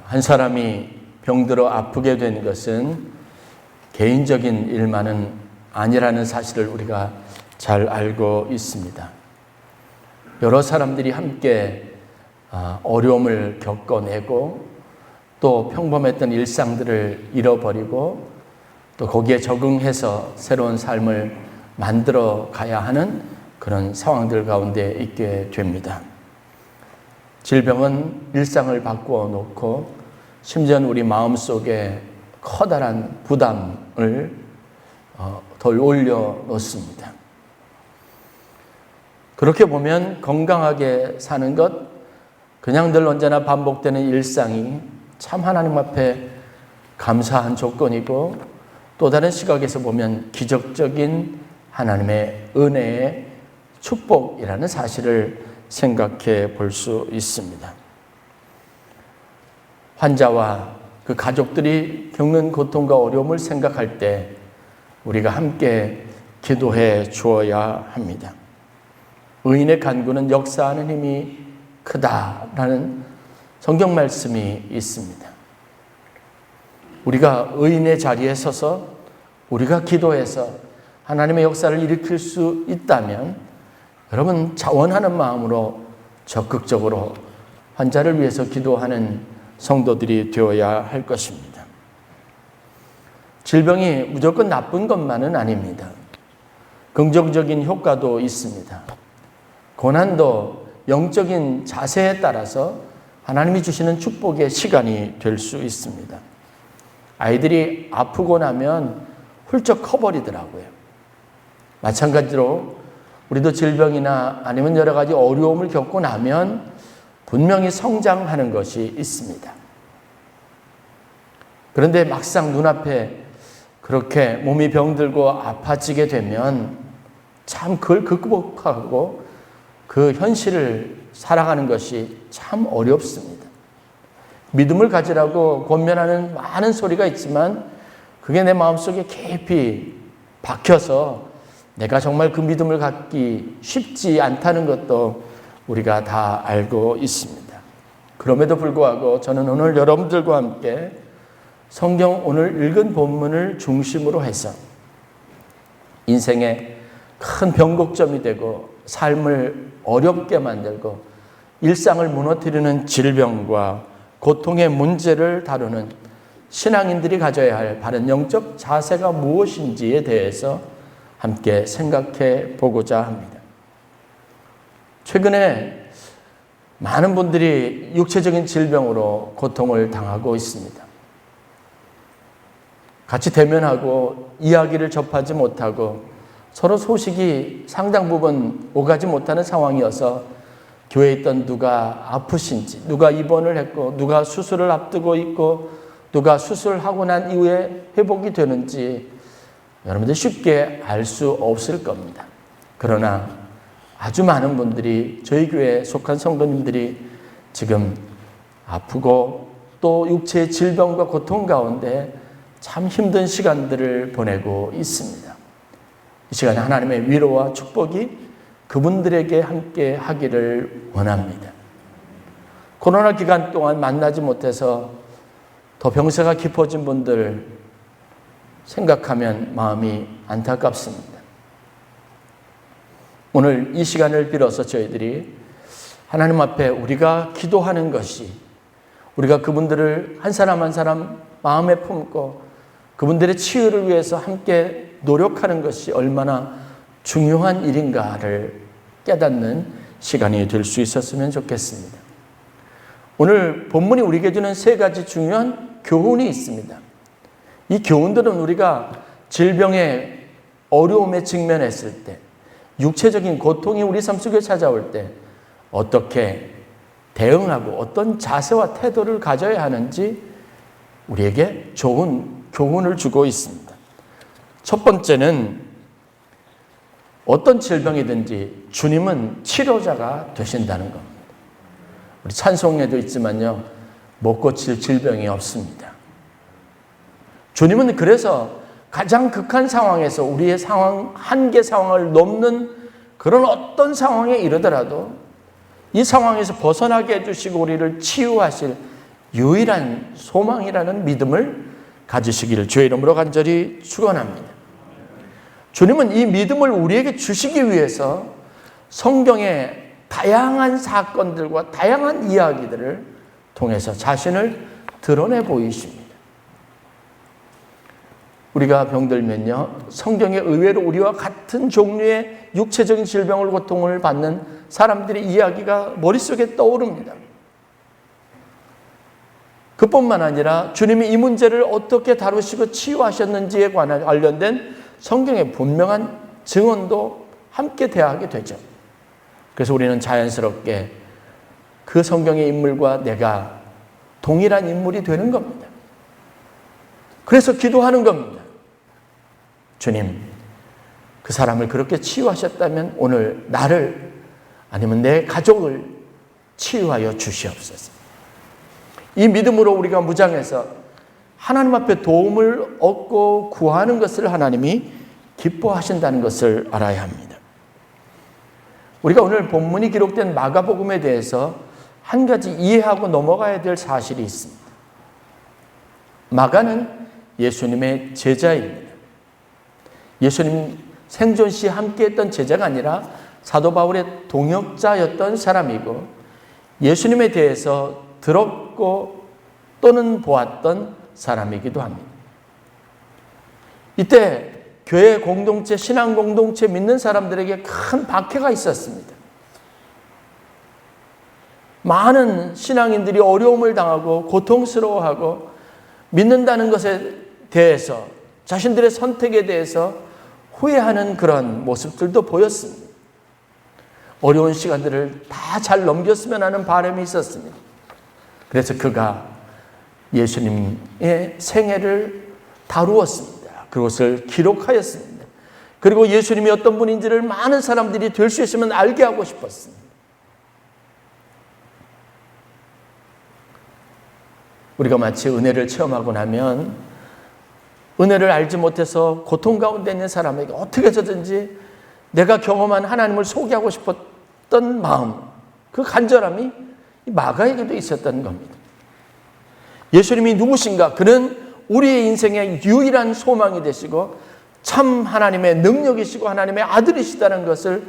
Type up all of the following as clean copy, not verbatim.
한 사람이 병들어 아프게 된 것은 개인적인 일만은 아니라는 사실을 우리가 잘 알고 있습니다. 여러 사람들이 함께 어려움을 겪어내고 또 평범했던 일상들을 잃어버리고 또 거기에 적응해서 새로운 삶을 만들어 가야 하는 그런 상황들 가운데 있게 됩니다. 질병은 일상을 바꾸어 놓고 심지어는 우리 마음속에 커다란 부담을 더 올려놓습니다. 그렇게 보면 건강하게 사는 것, 그냥 늘 언제나 반복되는 일상이 참 하나님 앞에 감사한 조건이고 또 다른 시각에서 보면 기적적인 하나님의 은혜의 축복이라는 사실을 생각해 볼 수 있습니다. 환자와 그 가족들이 겪는 고통과 어려움을 생각할 때 우리가 함께 기도해 주어야 합니다. 의인의 간구는 역사하는 힘이 크다라는 성경 말씀이 있습니다. 우리가 의인의 자리에 서서 우리가 기도해서 하나님의 역사를 일으킬 수 있다면 여러분 자원하는 마음으로 적극적으로 환자를 위해서 기도하는 성도들이 되어야 할 것입니다. 질병이 무조건 나쁜 것만은 아닙니다. 긍정적인 효과도 있습니다. 고난도 영적인 자세에 따라서 하나님이 주시는 축복의 시간이 될 수 있습니다. 아이들이 아프고 나면 훌쩍 커버리더라고요. 마찬가지로 우리도 질병이나 아니면 여러 가지 어려움을 겪고 나면 분명히 성장하는 것이 있습니다. 그런데 막상 눈앞에 그렇게 몸이 병들고 아파지게 되면 참 그걸 극복하고 그 현실을 살아가는 것이 참 어렵습니다. 믿음을 가지라고 권면하는 많은 소리가 있지만 그게 내 마음속에 깊이 박혀서 내가 정말 그 믿음을 갖기 쉽지 않다는 것도 우리가 다 알고 있습니다. 그럼에도 불구하고 저는 오늘 여러분들과 함께 성경 오늘 읽은 본문을 중심으로 해서 인생의 큰 변곡점이 되고 삶을 어렵게 만들고 일상을 무너뜨리는 질병과 고통의 문제를 다루는 신앙인들이 가져야 할 바른 영적 자세가 무엇인지에 대해서 함께 생각해 보고자 합니다. 최근에 많은 분들이 육체적인 질병으로 고통을 당하고 있습니다. 같이 대면하고 이야기를 접하지 못하고 서로 소식이 상당 부분 오가지 못하는 상황이어서 교회에 있던 누가 아프신지, 누가 입원을 했고 누가 수술을 앞두고 있고 누가 수술하고 난 이후에 회복이 되는지 여러분들 쉽게 알 수 없을 겁니다. 그러나 아주 많은 분들이 저희 교회에 속한 성도님들이 지금 아프고 또 육체의 질병과 고통 가운데 참 힘든 시간들을 보내고 있습니다. 이 시간에 하나님의 위로와 축복이 그분들에게 함께 하기를 원합니다. 코로나 기간 동안 만나지 못해서 더 병세가 깊어진 분들 생각하면 마음이 안타깝습니다. 오늘 이 시간을 빌어서 저희들이 하나님 앞에 우리가 기도하는 것이 우리가 그분들을 한 사람 한 사람 마음에 품고 그분들의 치유를 위해서 함께 노력하는 것이 얼마나 중요한 일인가를 깨닫는 시간이 될 수 있었으면 좋겠습니다. 오늘 본문이 우리에게 주는 세 가지 중요한 교훈이 있습니다. 이 교훈들은 우리가 질병의 어려움에 직면했을 때 육체적인 고통이 우리 삶 속에 찾아올 때 어떻게 대응하고 어떤 자세와 태도를 가져야 하는지 우리에게 좋은 교훈을 주고 있습니다. 첫 번째는 어떤 질병이든지 주님은 치료자가 되신다는 겁니다. 우리 찬송에도 있지만요, 못 고칠 질병이 없습니다. 주님은 그래서 가장 극한 상황에서 우리의 상황, 한계 상황을 넘는 그런 어떤 상황에 이르더라도 이 상황에서 벗어나게 해주시고 우리를 치유하실 유일한 소망이라는 믿음을 가지시기를 주의 이름으로 간절히 축원합니다. 주님은 이 믿음을 우리에게 주시기 위해서 성경의 다양한 사건들과 다양한 이야기들을 통해서 자신을 드러내 보이십니다. 우리가 병들면요, 성경에 의외로 우리와 같은 종류의 육체적인 질병을 고통을 받는 사람들의 이야기가 머릿속에 떠오릅니다. 그뿐만 아니라 주님이 이 문제를 어떻게 다루시고 치유하셨는지에 관련된 성경의 분명한 증언도 함께 대하게 되죠. 그래서 우리는 자연스럽게 그 성경의 인물과 내가 동일한 인물이 되는 겁니다. 그래서 기도하는 겁니다. 주님, 그 사람을 그렇게 치유하셨다면 오늘 나를 아니면 내 가족을 치유하여 주시옵소서. 이 믿음으로 우리가 무장해서 하나님 앞에 도움을 얻고 구하는 것을 하나님이 기뻐하신다는 것을 알아야 합니다. 우리가 오늘 본문이 기록된 마가복음에 대해서 한 가지 이해하고 넘어가야 될 사실이 있습니다. 마가는 예수님의 제자입니다. 예수님 생존 시 함께했던 제자가 아니라 사도 바울의 동역자였던 사람이고 예수님에 대해서 들었고 또는 보았던 사람이기도 합니다. 이때 교회 공동체, 신앙 공동체 믿는 사람들에게 큰 박해가 있었습니다. 많은 신앙인들이 어려움을 당하고 고통스러워하고 믿는다는 것에 대해서 자신들의 선택에 대해서 후회하는 그런 모습들도 보였습니다. 어려운 시간들을 다 잘 넘겼으면 하는 바람이 있었습니다. 그래서 그가 예수님의 생애를 다루었습니다. 그것을 기록하였습니다. 그리고 예수님이 어떤 분인지를 많은 사람들이 될 수 있으면 알게 하고 싶었습니다. 우리가 마치 은혜를 체험하고 나면 은혜를 알지 못해서 고통 가운데 있는 사람에게 어떻게 해서든지 내가 경험한 하나님을 소개하고 싶었던 마음, 그 간절함이 마가에게도 있었던 겁니다. 예수님이 누구신가? 그는 우리의 인생의 유일한 소망이 되시고 참 하나님의 능력이시고 하나님의 아들이시다는 것을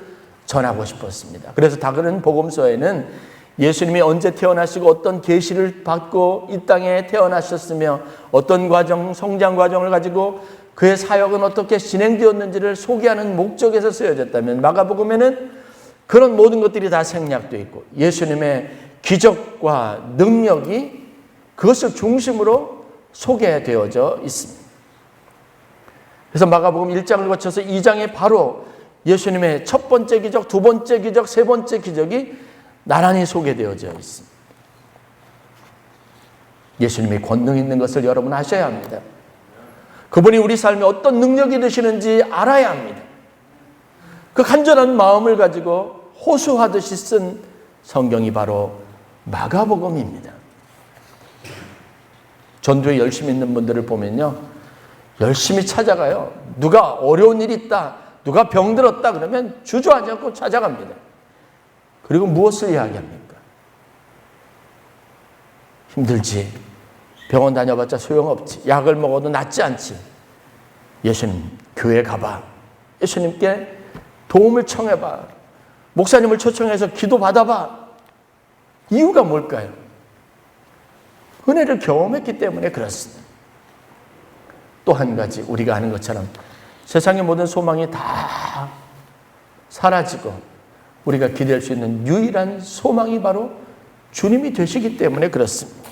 전하고 싶었습니다. 그래서 다그는 복음서에는 예수님이 언제 태어나시고 어떤 계시를 받고 이 땅에 태어나셨으며 어떤 과정, 성장 과정을 가지고 그의 사역은 어떻게 진행되었는지를 소개하는 목적에서 쓰여졌다면 마가복음에는 그런 모든 것들이 다 생략되어 있고 예수님의 기적과 능력이 그것을 중심으로 소개되어져 있습니다. 그래서 마가복음 1장을 거쳐서 2장에 바로 예수님의 첫 번째 기적, 두 번째 기적, 세 번째 기적이 나란히 소개되어져 있습니다. 예수님이 권능 있는 것을 여러분 아셔야 합니다. 그분이 우리 삶에 어떤 능력이 되시는지 알아야 합니다. 그 간절한 마음을 가지고 호소하듯이 쓴 성경이 바로 마가복음입니다. 전도에 열심히 있는 분들을 보면요, 열심히 찾아가요. 누가 어려운 일이 있다, 누가 병들었다 그러면 주저하지 않고 찾아갑니다. 그리고 무엇을 이야기합니까? 힘들지. 병원 다녀봤자 소용없지. 약을 먹어도 낫지 않지. 예수님, 교회 가봐. 예수님께 도움을 청해봐. 목사님을 초청해서 기도 받아봐. 이유가 뭘까요? 은혜를 경험했기 때문에 그렇습니다. 또 한 가지, 우리가 아는 것처럼 세상의 모든 소망이 다 사라지고 우리가 기대할 수 있는 유일한 소망이 바로 주님이 되시기 때문에 그렇습니다.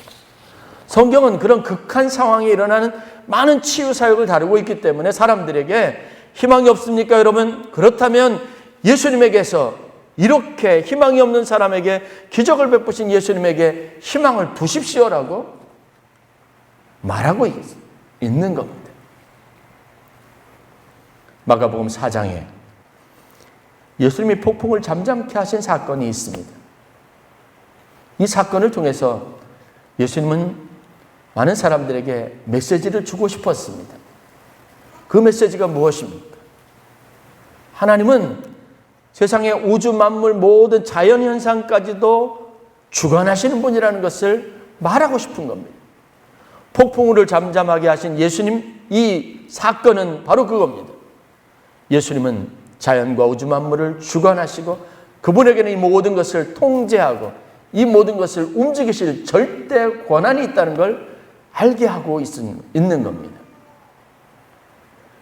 성경은 그런 극한 상황에 일어나는 많은 치유 사역을 다루고 있기 때문에 사람들에게 희망이 없습니까, 여러분? 그렇다면 예수님에게서 이렇게 희망이 없는 사람에게 기적을 베푸신 예수님에게 희망을 두십시오라고 말하고 있는 겁니다. 마가복음 4장에 예수님이 폭풍을 잠잠케 하신 사건이 있습니다. 이 사건을 통해서 예수님은 많은 사람들에게 메시지를 주고 싶었습니다. 그 메시지가 무엇입니까? 하나님은 세상의 우주 만물 모든 자연 현상까지도 주관하시는 분이라는 것을 말하고 싶은 겁니다. 폭풍우를 잠잠하게 하신 예수님, 이 사건은 바로 그겁니다. 예수님은 자연과 우주 만물을 주관하시고 그분에게는 이 모든 것을 통제하고 이 모든 것을 움직이실 절대 권한이 있다는 걸 알게 하고 있는 겁니다.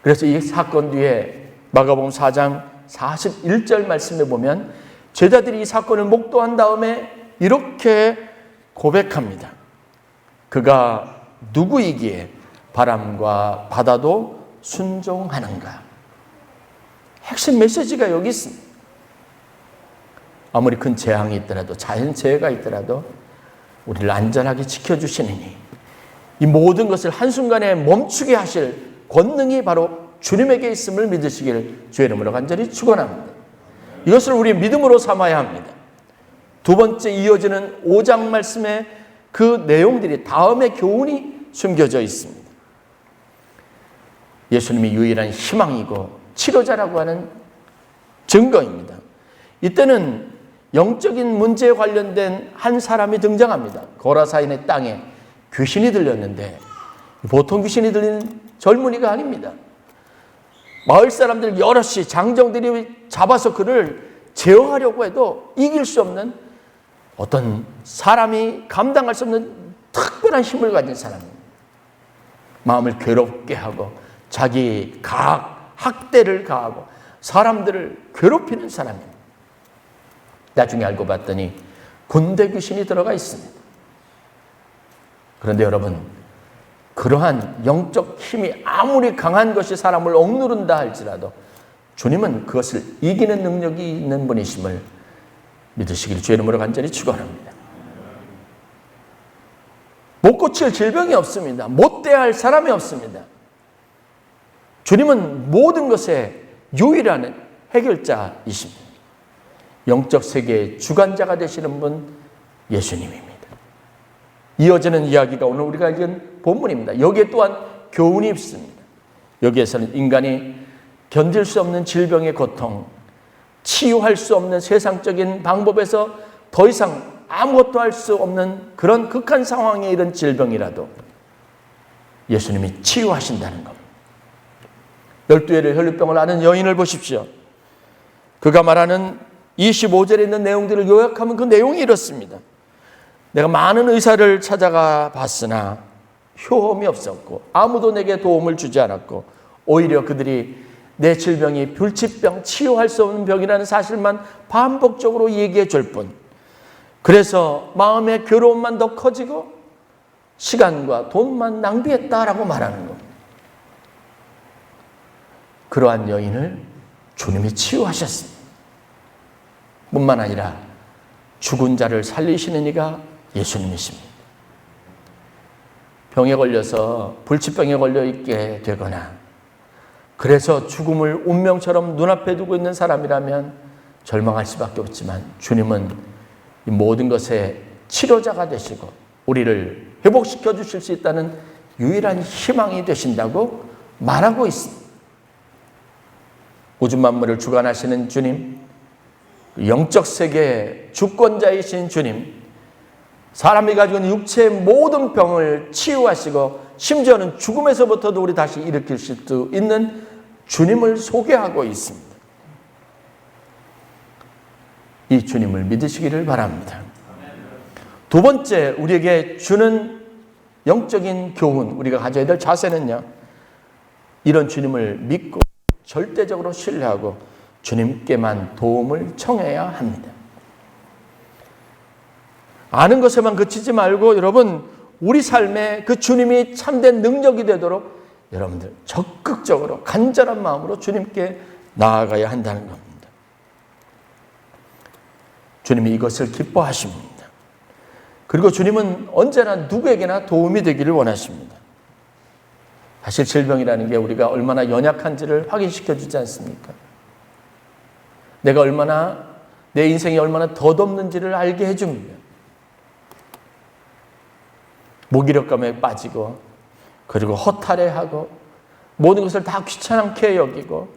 그래서 이 사건 뒤에 마가복음 4장 41절 말씀에 보면 제자들이 이 사건을 목도한 다음에 이렇게 고백합니다. 그가 누구이기에 바람과 바다도 순종하는가? 핵심 메시지가 여기 있습니다. 아무리 큰 재앙이 있더라도, 자연재해가 있더라도 우리를 안전하게 지켜주시느니 이 모든 것을 한순간에 멈추게 하실 권능이 바로 주님에게 있음을 믿으시길 주의 이름으로 간절히 축원합니다. 이것을 우리 믿음으로 삼아야 합니다. 두 번째 이어지는 5장 말씀에 그 내용들이 다음의 교훈이 숨겨져 있습니다. 예수님이 유일한 희망이고 치료자라고 하는 증거입니다. 이때는 영적인 문제에 관련된 한 사람이 등장합니다. 고라사인의 땅에 귀신이 들렸는데 보통 귀신이 들리는 젊은이가 아닙니다. 마을 사람들 여럿이 장정들이 잡아서 그를 제어하려고 해도 이길 수 없는 어떤 사람이 감당할 수 없는 특별한 힘을 가진 사람입니다. 마음을 괴롭게 하고 자기 학대를 가하고 사람들을 괴롭히는 사람입니다. 나중에 알고 봤더니 군대 귀신이 들어가 있습니다. 그런데 여러분, 그러한 영적 힘이 아무리 강한 것이 사람을 억누른다 할지라도 주님은 그것을 이기는 능력이 있는 분이심을 믿으시길 주의 이름으로 간절히 축원합니다. 못 고칠 질병이 없습니다. 못 대할 사람이 없습니다. 주님은 모든 것의 유일한 해결자이십니다. 영적 세계의 주관자가 되시는 분 예수님입니다. 이어지는 이야기가 오늘 우리가 읽은 본문입니다. 여기에 또한 교훈이 있습니다. 여기에서는 인간이 견딜 수 없는 질병의 고통, 치유할 수 없는 세상적인 방법에서 더 이상 아무것도 할 수 없는 그런 극한 상황에 이른 질병이라도 예수님이 치유하신다는 겁니다. 12회를 혈류병을 앓은 여인을 보십시오. 그가 말하는 25절에 있는 내용들을 요약하면 그 내용이 이렇습니다. 내가 많은 의사를 찾아가 봤으나 효험이 없었고 아무도 내게 도움을 주지 않았고 오히려 그들이 내 질병이 불치병, 치유할 수 없는 병이라는 사실만 반복적으로 얘기해 줄 뿐. 그래서 마음의 괴로움만 더 커지고 시간과 돈만 낭비했다라고 말하는 겁니다. 그러한 여인을 주님이 치유하셨습니다. 뿐만 아니라 죽은 자를 살리시는 이가 예수님이십니다. 병에 걸려서 불치병에 걸려 있게 되거나 그래서 죽음을 운명처럼 눈앞에 두고 있는 사람이라면 절망할 수밖에 없지만 주님은 이 모든 것의 치료자가 되시고 우리를 회복시켜 주실 수 있다는 유일한 희망이 되신다고 말하고 있습니다. 우주 만물을 주관하시는 주님, 영적 세계의 주권자이신 주님, 사람이 가지고 있는 육체의 모든 병을 치유하시고 심지어는 죽음에서부터도 우리 다시 일으키실 수 있는 주님을 소개하고 있습니다. 이 주님을 믿으시기를 바랍니다. 두 번째 우리에게 주는 영적인 교훈, 우리가 가져야 될 자세는요, 이런 주님을 믿고 절대적으로 신뢰하고 주님께만 도움을 청해야 합니다. 아는 것에만 그치지 말고 여러분, 우리 삶에 그 주님이 참된 능력이 되도록 여러분들 적극적으로 간절한 마음으로 주님께 나아가야 한다는 겁니다. 주님이 이것을 기뻐하십니다. 그리고 주님은 언제나 누구에게나 도움이 되기를 원하십니다. 사실 질병이라는 게 우리가 얼마나 연약한지를 확인시켜 주지 않습니까? 내가 얼마나, 내 인생이 얼마나 덧없는지를 알게 해줍니다. 무기력감에 빠지고 그리고 허탈해하고 모든 것을 다 귀찮게 여기고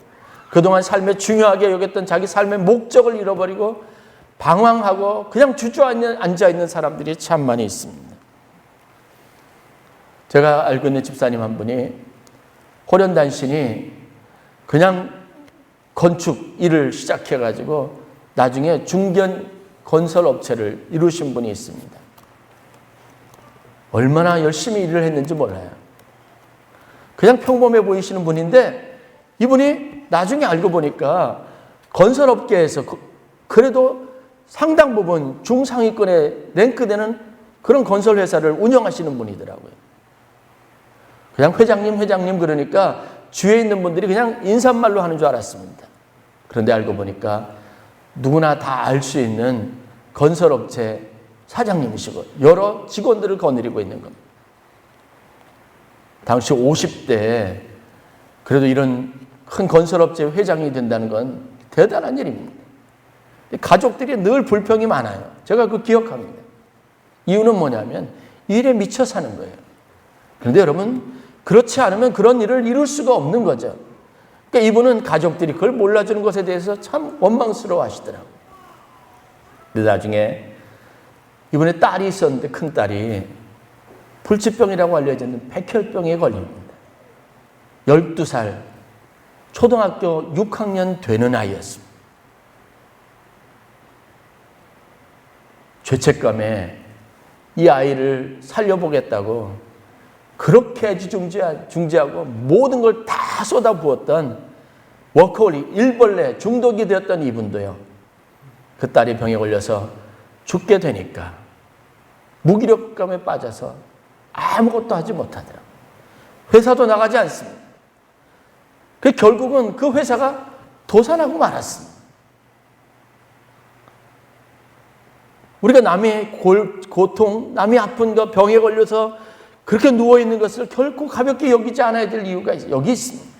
그동안 삶에 중요하게 여겼던 자기 삶의 목적을 잃어버리고 방황하고 그냥 주저앉아 있는 사람들이 참 많이 있습니다. 제가 알고 있는 집사님 한 분이 호련단신이 그냥 건축 일을 시작해가지고 나중에 중견 건설업체를 이루신 분이 있습니다. 얼마나 열심히 일을 했는지 몰라요. 그냥 평범해 보이시는 분인데 이분이 나중에 알고 보니까 건설업계에서 그래도 상당 부분 중상위권에 랭크되는 그런 건설회사를 운영하시는 분이더라고요. 그냥 회장님 그러니까 주위에 있는 분들이 그냥 인사말로 하는 줄 알았습니다. 그런데 알고 보니까 누구나 다 알 수 있는 건설업체 사장님이시고 여러 직원들을 거느리고 있는 겁니다. 당시 50대에 그래도 이런 큰 건설업체 회장이 된다는 건 대단한 일입니다. 가족들이 늘 불평이 많아요. 제가 그거 기억합니다. 이유는 뭐냐면 일에 미쳐 사는 거예요. 그런데 여러분 그렇지 않으면 그런 일을 이룰 수가 없는 거죠. 그러니까 이분은 가족들이 그걸 몰라주는 것에 대해서 참 원망스러워 하시더라고요. 근데 나중에 이분의 딸이 있었는데 큰딸이 불치병이라고 알려졌는 백혈병에 걸립니다. 12살 초등학교 6학년 되는 아이였습니다. 죄책감에 이 아이를 살려보겠다고 그렇게 애지중지하고 모든 걸 다 쏟아부었던 워커홀릭, 일벌레 중독이 되었던 이분도요. 그 딸이 병에 걸려서 죽게 되니까 무기력감에 빠져서 아무것도 하지 못하더라고요. 회사도 나가지 않습니다. 결국은 그 회사가 도산하고 말았습니다. 우리가 남의 고통, 남이 아픈 거, 병에 걸려서 그렇게 누워있는 것을 결코 가볍게 여기지 않아야 될 이유가 여기 있습니다.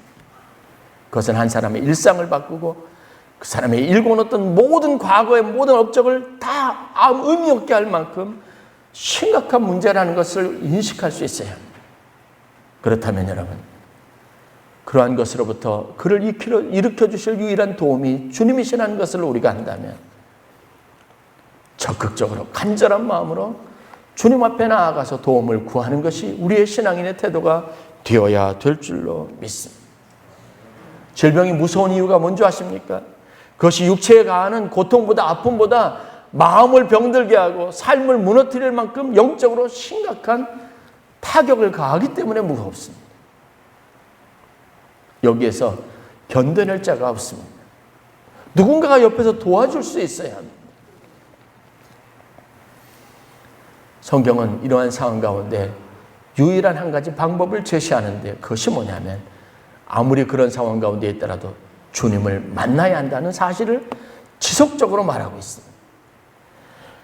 그것은 한 사람의 일상을 바꾸고 그 사람의 일궈놓던 모든 과거의 모든 업적을 다 의미 없게 할 만큼 심각한 문제라는 것을 인식할 수 있어야 합니다. 그렇다면 여러분, 그러한 것으로부터 그를 일으켜 주실 유일한 도움이 주님이시라는 것을 우리가 안다면 적극적으로 간절한 마음으로 주님 앞에 나아가서 도움을 구하는 것이 우리의 신앙인의 태도가 되어야 될 줄로 믿습니다. 질병이 무서운 이유가 뭔지 아십니까? 그것이 육체에 가하는 고통보다 아픔보다 마음을 병들게 하고 삶을 무너뜨릴 만큼 영적으로 심각한 타격을 가하기 때문에 무겁습니다. 여기에서 견뎌낼 자가 없습니다. 누군가가 옆에서 도와줄 수 있어야 합니다. 성경은 이러한 상황 가운데 유일한 한 가지 방법을 제시하는데 그것이 뭐냐면 아무리 그런 상황 가운데 있더라도 주님을 만나야 한다는 사실을 지속적으로 말하고 있습니다.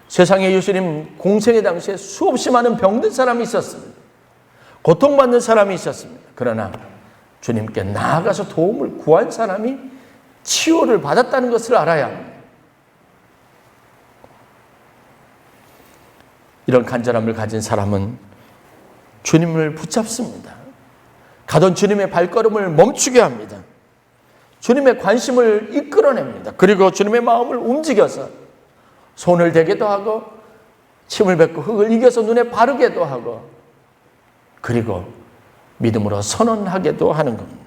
세상에 예수님 공생의 당시에 수없이 많은 병든 사람이 있었습니다. 고통받는 사람이 있었습니다. 그러나 주님께 나아가서 도움을 구한 사람이 치유를 받았다는 것을 알아야 합니다. 이런 간절함을 가진 사람은 주님을 붙잡습니다. 가던 주님의 발걸음을 멈추게 합니다. 주님의 관심을 이끌어냅니다. 그리고 주님의 마음을 움직여서 손을 대게도 하고 침을 뱉고 흙을 이겨서 눈에 바르게도 하고 그리고 믿음으로 선언하게도 하는 겁니다.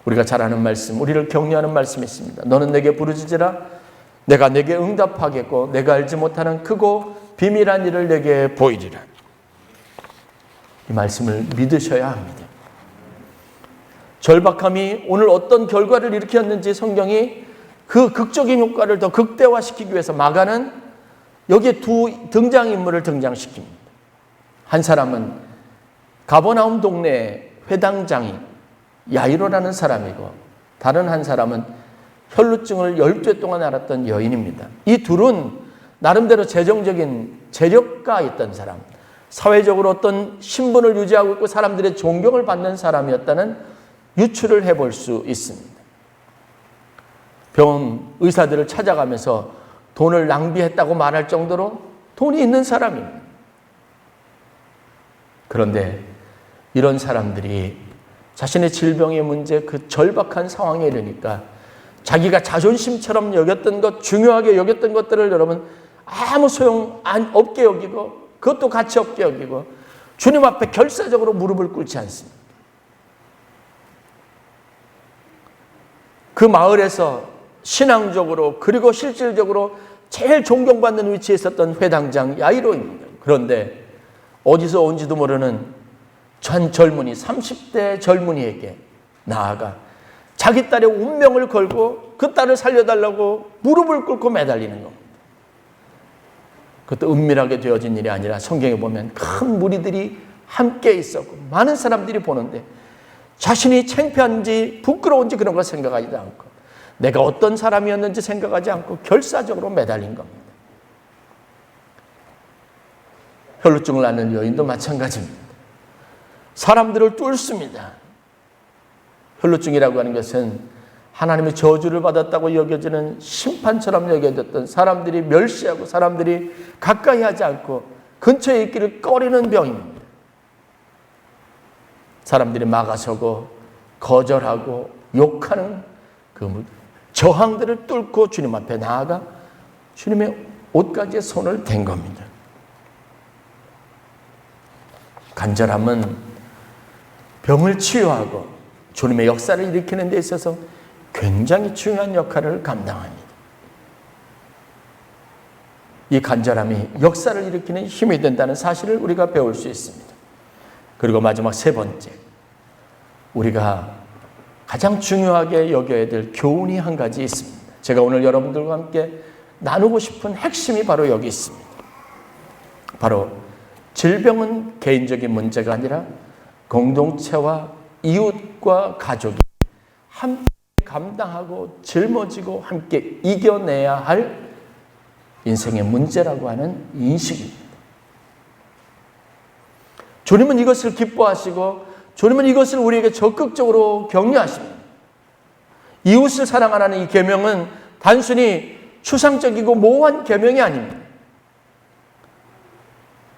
우리가 잘 아는 말씀, 우리를 격려하는 말씀이 있습니다. 너는 내게 부르짖으라 내가 내게 응답하겠고 내가 알지 못하는 크고 비밀한 일을 내게 보이리라. 이 말씀을 믿으셔야 합니다. 절박함이 오늘 어떤 결과를 일으켰는지 성경이 그 극적인 효과를 더 극대화시키기 위해서 마가는 여기에 두 등장인물을 등장시킵니다. 한 사람은 가버나움 동네 회당장인 야이로라는 사람이고 다른 한 사람은 혈루증을 12해 동안 앓았던 여인입니다. 이 둘은 나름대로 재정적인 재력가 있던 사람, 사회적으로 어떤 신분을 유지하고 있고 사람들의 존경을 받는 사람이었다는 유추를 해볼 수 있습니다. 병원 의사들을 찾아가면서 돈을 낭비했다고 말할 정도로 돈이 있는 사람입니다. 그런데 이런 사람들이 자신의 질병의 문제, 그 절박한 상황에 이르니까 자기가 자존심처럼 여겼던 것, 중요하게 여겼던 것들을 여러분 아무 소용 없게 여기고 그것도 가치 없게 여기고 주님 앞에 결사적으로 무릎을 꿇지 않습니다. 그 마을에서 신앙적으로 그리고 실질적으로 제일 존경받는 위치에 있었던 회당장 야이로입니다. 그런데 어디서 온지도 모르는 전 젊은이, 30대 젊은이에게 나아가 자기 딸의 운명을 걸고 그 딸을 살려달라고 무릎을 꿇고 매달리는 겁니다. 그것도 은밀하게 되어진 일이 아니라 성경에 보면 큰 무리들이 함께 있었고 많은 사람들이 보는데 자신이 창피한지 부끄러운지 그런 걸 생각하지 않고 내가 어떤 사람이었는지 생각하지 않고 결사적으로 매달린 겁니다. 혈루증을 앓는 여인도 마찬가지입니다. 사람들을 뚫습니다. 혈루증이라고 하는 것은 하나님의 저주를 받았다고 여겨지는 심판처럼 여겨졌던 사람들이 멸시하고 사람들이 가까이 하지 않고 근처에 있기를 꺼리는 병입니다. 사람들이 막아서고 거절하고 욕하는 그 저항들을 뚫고 주님 앞에 나아가 주님의 옷가지에 손을 댄 겁니다. 간절함은 병을 치유하고 주님의 역사를 일으키는 데 있어서 굉장히 중요한 역할을 감당합니다. 이 간절함이 역사를 일으키는 힘이 된다는 사실을 우리가 배울 수 있습니다. 그리고 마지막 세 번째, 우리가 가장 중요하게 여겨야 될 교훈이 한 가지 있습니다. 제가 오늘 여러분들과 함께 나누고 싶은 핵심이 바로 여기 있습니다. 바로 질병은 개인적인 문제가 아니라 공동체와 이웃과 가족이 함께 감당하고 짊어지고 함께 이겨내야 할 인생의 문제라고 하는 인식입니다. 주님은 이것을 기뻐하시고 주님은 이것을 우리에게 적극적으로 격려하십니다. 이웃을 사랑하라는 이 계명은 단순히 추상적이고 모호한 계명이 아닙니다.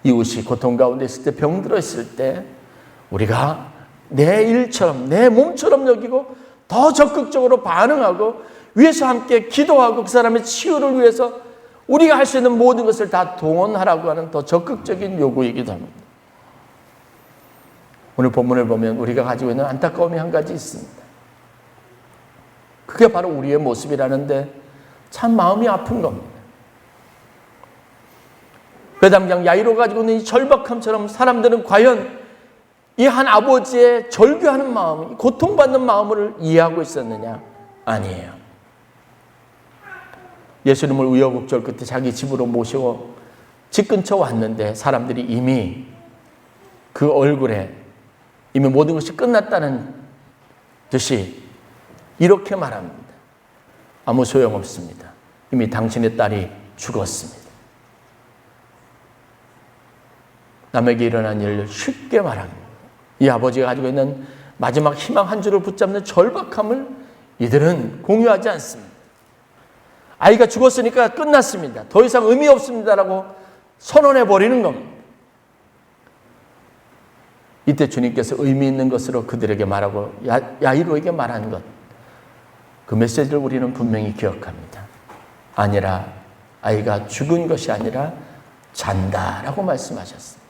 이웃이 고통 가운데 있을 때, 병들어 있을 때 우리가 내 일처럼 내 몸처럼 여기고 더 적극적으로 반응하고 위에서 함께 기도하고 그 사람의 치유를 위해서 우리가 할 수 있는 모든 것을 다 동원하라고 하는 더 적극적인 요구이기도 합니다. 오늘 본문을 보면 우리가 가지고 있는 안타까움이 한 가지 있습니다. 그게 바로 우리의 모습이라는데 참 마음이 아픈 겁니다. 회당장 야이로가 가지고 있는 이 절박함처럼 사람들은 과연 이 한 아버지의 절규하는 마음, 고통받는 마음을 이해하고 있었느냐? 아니에요. 예수님을 우여곡절 끝에 자기 집으로 모시고 집 근처 왔는데 사람들이 이미 그 얼굴에 이미 모든 것이 끝났다는 듯이 이렇게 말합니다. 아무 소용없습니다. 이미 당신의 딸이 죽었습니다. 남에게 일어난 일을 쉽게 말합니다. 이 아버지가 가지고 있는 마지막 희망 한 줄을 붙잡는 절박함을 이들은 공유하지 않습니다. 아이가 죽었으니까 끝났습니다. 더 이상 의미 없습니다라고 선언해 버리는 겁니다. 이때 주님께서 의미 있는 것으로 그들에게 말하고 야이로에게 말한 것, 그 메시지를 우리는 분명히 기억합니다. 아니라 아이가 죽은 것이 아니라 잔다라고 말씀하셨습니다.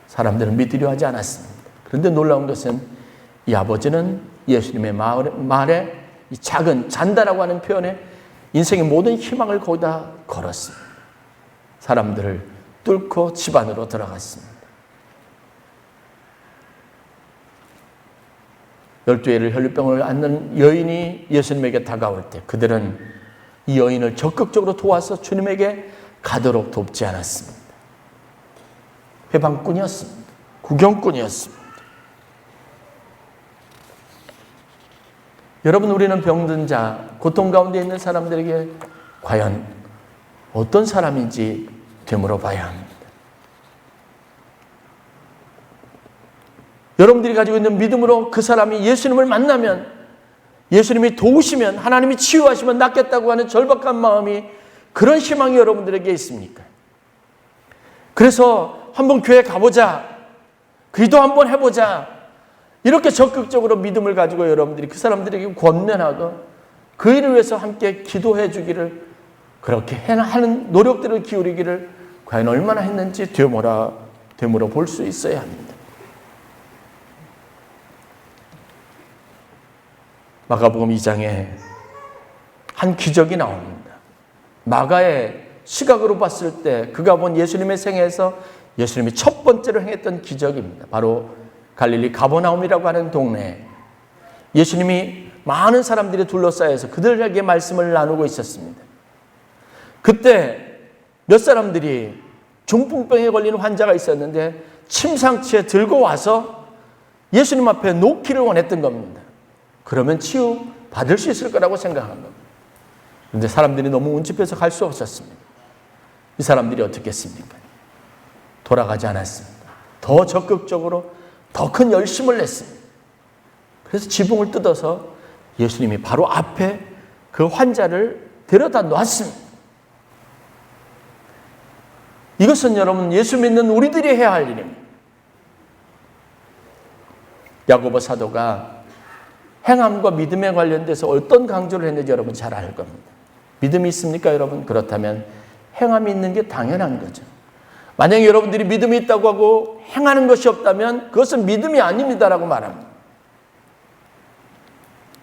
사람들은 믿으려 하지 않았습니다. 그런데 놀라운 것은 이 아버지는 예수님의 말에 이 작은 잔다라고 하는 표현에 인생의 모든 희망을 거기다 걸었습니다. 사람들을 뚫고 집 안으로 들어갔습니다. 12회를 혈루병을 앓는 여인이 예수님에게 다가올 때 그들은 이 여인을 적극적으로 도와서 주님에게 가도록 돕지 않았습니다. 해방꾼이었습니다. 구경꾼이었습니다. 여러분, 우리는 병든 자, 고통 가운데 있는 사람들에게 과연 어떤 사람인지 되물어 봐야 합니다. 여러분들이 가지고 있는 믿음으로 그 사람이 예수님을 만나면, 예수님이 도우시면, 하나님이 치유하시면 낫겠다고 하는 절박한 마음이, 그런 희망이 여러분들에게 있습니까? 그래서 한번 교회 가보자, 기도 한번 해보자, 이렇게 적극적으로 믿음을 가지고 여러분들이 그 사람들에게 권면하고 그 일을 위해서 함께 기도해 주기를, 그렇게 하는 노력들을 기울이기를 과연 얼마나 했는지 되물어 볼 수 있어야 합니다. 마가복음 2장에 한 기적이 나옵니다. 마가의 시각으로 봤을 때 그가 본 예수님의 생애에서 예수님이 첫 번째로 행했던 기적입니다. 바로 갈릴리 가버나움이라고 하는 동네에 예수님이 많은 사람들이 둘러싸여서 그들에게 말씀을 나누고 있었습니다. 그때 몇 사람들이 중풍병에 걸린 환자가 있었는데 침상치에 들고 와서 예수님 앞에 놓기를 원했던 겁니다. 그러면 치유 받을 수 있을 거라고 생각한 겁니다. 그런데 사람들이 너무 운집해서 갈 수 없었습니다. 이 사람들이 어떻게 했습니까? 돌아가지 않았습니다. 더 적극적으로 더 큰 열심을 냈습니다. 그래서 지붕을 뜯어서 예수님이 바로 앞에 그 환자를 데려다 놨습니다. 이것은 여러분 예수 믿는 우리들이 해야 할 일입니다. 야고보 사도가 행함과 믿음에 관련돼서 어떤 강조를 했는지 여러분 잘 알 겁니다. 믿음이 있습니까 여러분? 그렇다면 행함이 있는 게 당연한 거죠. 만약에 여러분들이 믿음이 있다고 하고 행하는 것이 없다면 그것은 믿음이 아닙니다라고 말합니다.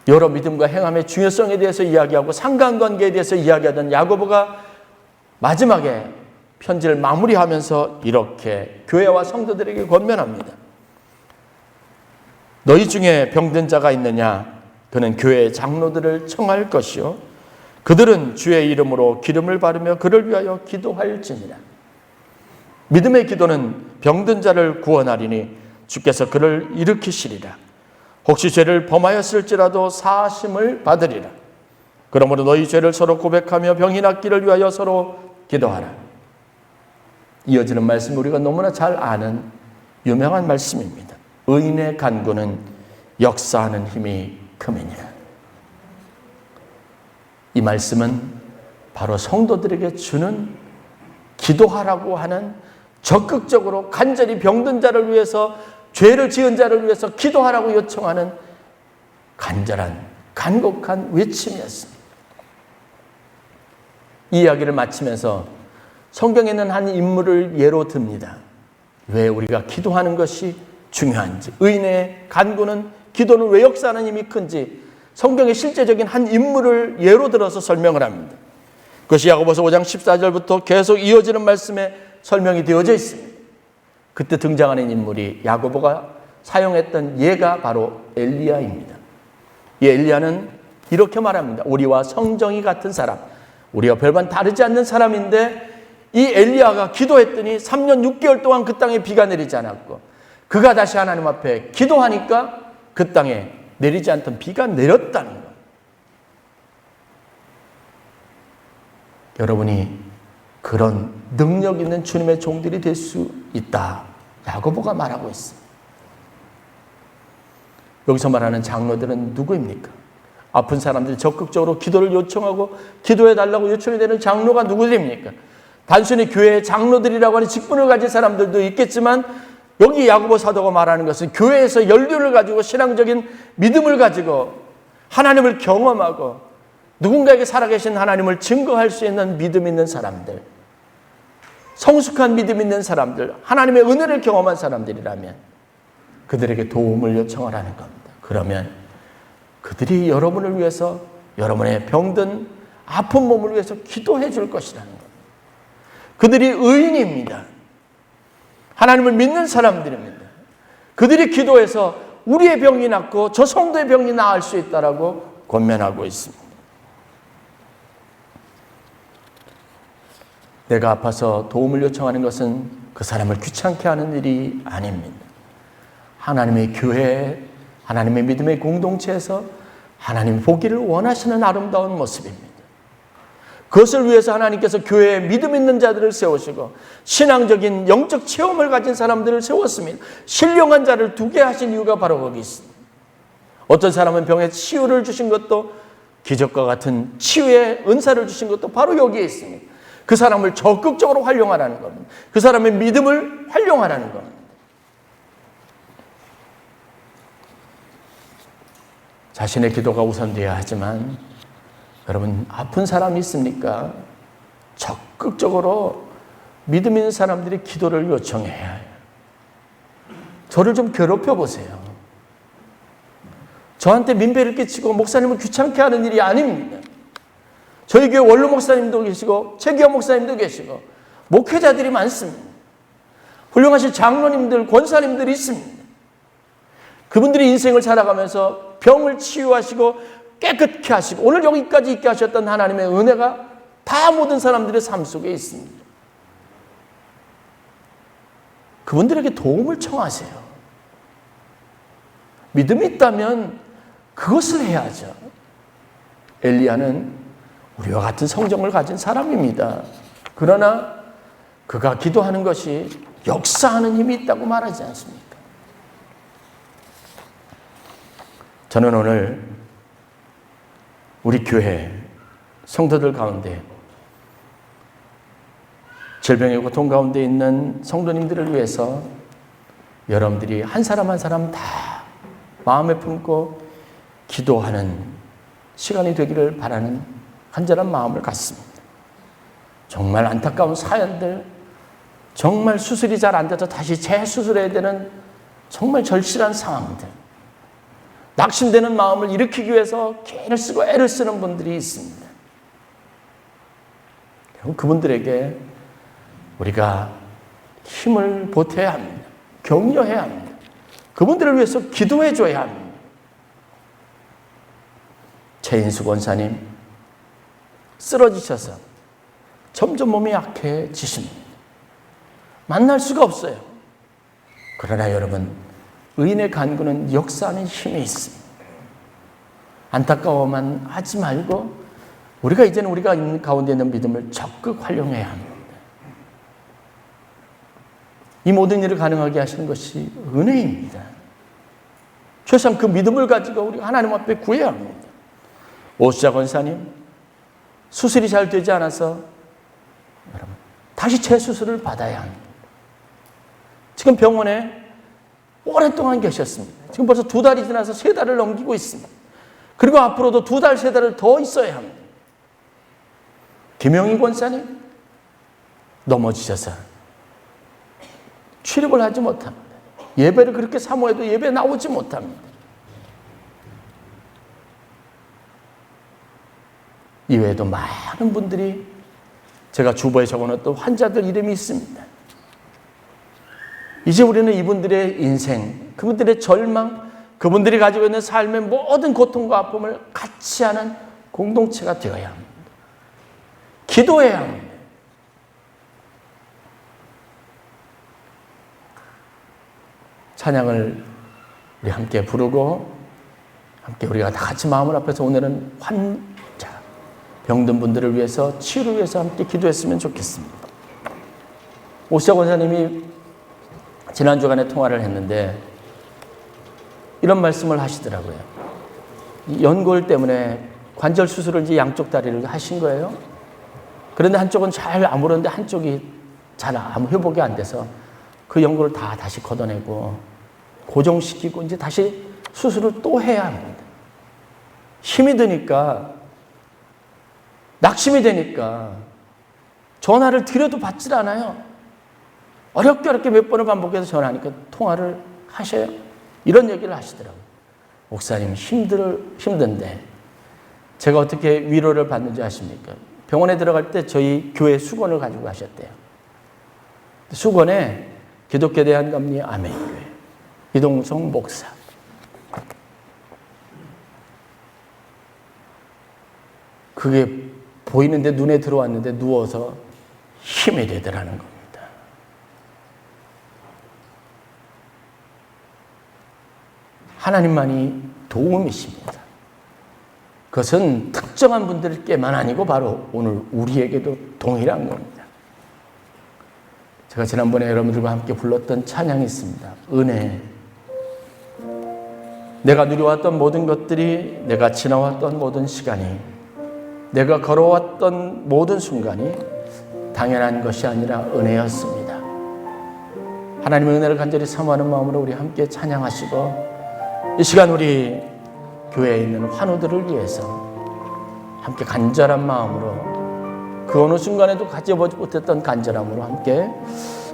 여러 믿음과 행함의 중요성에 대해서 이야기하고 상관관계에 대해서 이야기하던 야고보가 마지막에 편지를 마무리하면서 이렇게 교회와 성도들에게 권면합니다. 너희 중에 병든 자가 있느냐? 그는 교회의 장로들을 청할 것이요 그들은 주의 이름으로 기름을 바르며 그를 위하여 기도할지니라. 믿음의 기도는 병든 자를 구원하리니 주께서 그를 일으키시리라. 혹시 죄를 범하였을지라도 사하심을 받으리라. 그러므로 너희 죄를 서로 고백하며 병이 낫기를 위하여 서로 기도하라. 이어지는 말씀 우리가 너무나 잘 아는 유명한 말씀입니다. 의인의 간구는 역사하는 힘이 크느니라. 이 말씀은 바로 성도들에게 주는 기도하라고 하는, 적극적으로 간절히 병든 자를 위해서, 죄를 지은 자를 위해서 기도하라고 요청하는 간절한 간곡한 외침이었습니다. 이 이야기를 마치면서 성경에 있는 한 인물을 예로 듭니다. 왜 우리가 기도하는 것이 중요한지, 의인의 간구는, 기도는 왜 역사하는 힘이 큰지 성경의 실제적인 한 인물을 예로 들어서 설명을 합니다. 그것이 야고보서 5장 14절부터 계속 이어지는 말씀에 설명이 되어져 있습니다. 그때 등장하는 인물이 야고보가 사용했던 예가 바로 엘리야입니다. 이 엘리야는 이렇게 말합니다. 우리와 성정이 같은 사람, 우리와 별반 다르지 않는 사람인데 이 엘리야가 기도했더니 3년 6개월 동안 그 땅에 비가 내리지 않았고 그가 다시 하나님 앞에 기도하니까 그 땅에 내리지 않던 비가 내렸다는 것. 여러분이 그런 능력 있는 주님의 종들이 될 수 있다. 야고보가 말하고 있습니다. 여기서 말하는 장로들은 누구입니까? 아픈 사람들이 적극적으로 기도를 요청하고 기도해달라고 요청이 되는 장로가 누구입니까? 단순히 교회의 장로들이라고 하는 직분을 가진 사람들도 있겠지만 여기 야고보 사도가 말하는 것은 교회에서 연륜을 가지고 신앙적인 믿음을 가지고 하나님을 경험하고 누군가에게 살아계신 하나님을 증거할 수 있는 믿음 있는 사람들, 성숙한 믿음 있는 사람들, 하나님의 은혜를 경험한 사람들이라면 그들에게 도움을 요청하라는 겁니다. 그러면 그들이 여러분을 위해서, 여러분의 병든 아픈 몸을 위해서 기도해 줄 것이라는 겁니다. 그들이 의인입니다. 하나님을 믿는 사람들입니다. 그들이 기도해서 우리의 병이 낫고 저 성도의 병이 나을 수 있다라고 권면하고 있습니다. 내가 아파서 도움을 요청하는 것은 그 사람을 귀찮게 하는 일이 아닙니다. 하나님의 교회, 하나님의 믿음의 공동체에서 하나님 보기를 원하시는 아름다운 모습입니다. 그것을 위해서 하나님께서 교회에 믿음 있는 자들을 세우시고 신앙적인 영적 체험을 가진 사람들을 세웠습니다. 신령한 자를 두게 하신 이유가 바로 거기 있습니다. 어떤 사람은 병에 치유를 주신 것도, 기적과 같은 치유의 은사를 주신 것도 바로 여기에 있습니다. 그 사람을 적극적으로 활용하라는 겁니다. 그 사람의 믿음을 활용하라는 겁니다. 자신의 기도가 우선되어야 하지만 여러분, 아픈 사람이 있습니까? 적극적으로 믿음 있는 사람들이 기도를 요청해야 해요. 저를 좀 괴롭혀 보세요. 저한테 민폐를 끼치고 목사님을 귀찮게 하는 일이 아닙니다. 저희 교회 원로 목사님도 계시고 최기영 목사님도 계시고 목회자들이 많습니다. 훌륭하신 장로님들, 권사님들이 있습니다. 그분들이 인생을 살아가면서 병을 치유하시고 깨끗게 하시고 오늘 여기까지 있게 하셨던 하나님의 은혜가 다 모든 사람들의 삶 속에 있습니다. 그분들에게 도움을 청하세요. 믿음이 있다면 그것을 해야죠. 엘리야는 우리와 같은 성정을 가진 사람입니다. 그러나 그가 기도하는 것이 역사하는 힘이 있다고 말하지 않습니까? 저는 오늘 우리 교회 성도들 가운데 질병의 고통 가운데 있는 성도님들을 위해서 여러분들이 한 사람 한 사람 다 마음에 품고 기도하는 시간이 되기를 바라는 간절한 마음을 갖습니다. 정말 안타까운 사연들, 정말 수술이 잘 안 돼서 다시 재수술해야 되는 정말 절실한 상황들, 낙심되는 마음을 일으키기 위해서 기를 쓰고 애를 쓰는 분들이 있습니다. 그분들에게 우리가 힘을 보태야 합니다. 격려해야 합니다. 그분들을 위해서 기도해 줘야 합니다. 최인수 권사님 쓰러지셔서 점점 몸이 약해지십니다. 만날 수가 없어요. 그러나 여러분, 의인의 간구는 역사하는 힘이 있습니다. 안타까워만 하지 말고 우리가 이제는 우리가 있는 가운데 있는 믿음을 적극 활용해야 합니다. 이 모든 일을 가능하게 하시는 것이 은혜입니다. 최소한 그 믿음을 가지고 우리가 하나님 앞에 구해야 합니다. 오수자 권사님, 수술이 잘 되지 않아서 여러분 다시 재수술을 받아야 합니다. 지금 병원에 오랫동안 계셨습니다. 지금 벌써 2달이 지나서 3달을 넘기고 있습니다. 그리고 앞으로도 2달, 3달을 더 있어야 합니다. 김영희 권사님 넘어지셔서 출입을 하지 못합니다. 예배를 그렇게 사모해도 예배에 나오지 못합니다. 이외에도 많은 분들이 제가 주보에 적어놓았던 환자들 이름이 있습니다. 이제 우리는 이분들의 인생, 그분들의 절망, 그분들이 가지고 있는 삶의 모든 고통과 아픔을 같이 하는 공동체가 되어야 합니다. 기도해야 합니다. 찬양을 우리 함께 부르고 함께 우리가 다 같이 마음을 합해서 오늘은 환자, 병든 분들을 위해서 치유를 위해서 함께 기도했으면 좋겠습니다. 오수자 권사님이 지난 주간에 통화를 했는데 이런 말씀을 하시더라고요. 연골 때문에 관절 수술을 이제 양쪽 다리를 하신 거예요. 그런데 한쪽은 잘 아무런데 한쪽이 잘 아무 회복이 안 돼서 그 연골을 다 다시 걷어내고 고정시키고 이제 다시 수술을 또 해야 합니다. 힘이 드니까, 낙심이 되니까 전화를 드려도 받질 않아요. 어렵게 몇 번을 반복해서 전화하니까 통화를 하셔요. 이런 얘기를 하시더라고요. 목사님 힘든데 제가 어떻게 위로를 받는지 아십니까? 병원에 들어갈 때 저희 교회 수건을 가지고 가셨대요. 수건에 기독교 대한감리 아멘교회 이동성 목사. 그게 보이는데 눈에 들어왔는데 누워서 힘이 되더라는 겁니다. 하나님만이 도움이십니다. 그것은 특정한 분들께만 아니고 바로 오늘 우리에게도 동일한 겁니다. 제가 지난번에 여러분들과 함께 불렀던 찬양이 있습니다. 은혜. 내가 누려왔던 모든 것들이, 내가 지나왔던 모든 시간이, 내가 걸어왔던 모든 순간이 당연한 것이 아니라 은혜였습니다. 하나님의 은혜를 간절히 사모하는 마음으로 우리 함께 찬양하시고 이 시간 우리 교회에 있는 환우들을 위해서 함께 간절한 마음으로 그 어느 순간에도 가져보지 못했던 간절함으로 함께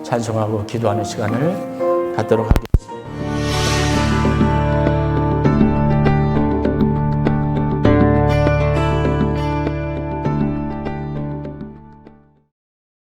찬송하고 기도하는 시간을 갖도록 하겠습니다.